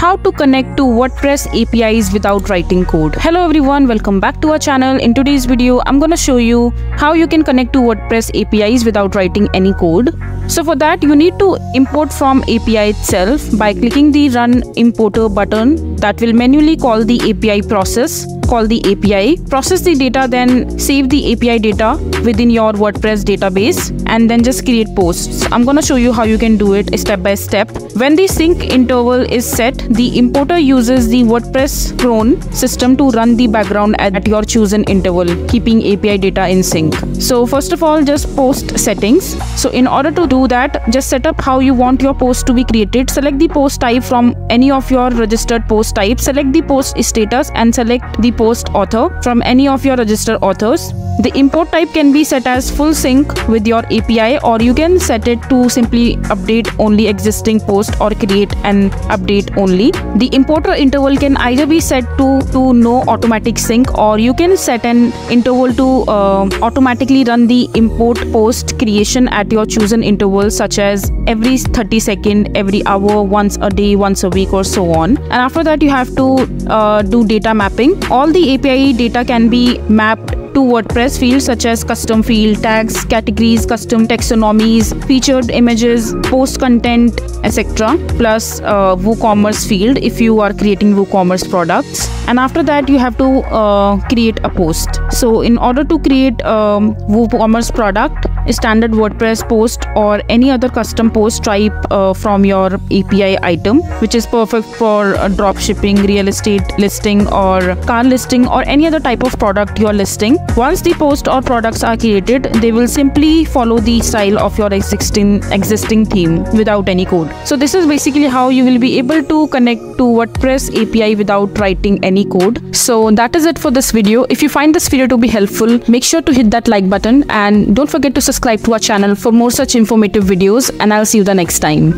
how to connect to WordPress APIs without writing code. Hello everyone, welcome back to our channel. In today's video, I'm gonna show you how you can connect to WordPress APIs without writing any code. So for that, you need to import from API itself by clicking the Run Importer button. That will manually call the API process. Call the API, process the data, then save the API data within your WordPress database, and then just create posts. I'm gonna show you how you can do it step by step. When the sync interval is set, the importer uses the WordPress cron system to run the background at your chosen interval, keeping API data in sync. So first of all, just post settings. So in order to do that, just set up how you want your post to be created. Select the post type from any of your registered post types. Select the post status and select the post author from any of your registered authors. The import type can be set as full sync with your API, or you can set it to simply update only existing post or create an update only. The importer interval can either be set to no automatic sync, or you can set an interval to automatically run the import post creation at your chosen interval, such as every 30 seconds, every hour, once a day, once a week, or so on. And after that, you have to do data mapping. All the API data can be mapped to WordPress fields such as custom field, tags, categories, custom taxonomies, featured images, post content, etc. plus WooCommerce field if you are creating WooCommerce products. And after that, you have to create a post. So in order to create a WooCommerce product, a standard WordPress post or any other custom post type from your API item, which is perfect for drop shipping, real estate listing, or car listing, or any other type of product you are listing. Once the post or products are created, they will simply follow the style of your existing theme without any code. So this is basically how you will be able to connect to WordPress API without writing any code. So that is it for this video. If you find this video to be helpful, make sure to hit that like button and don't forget to subscribe to our channel for more such informative videos, and I'll see you the next time.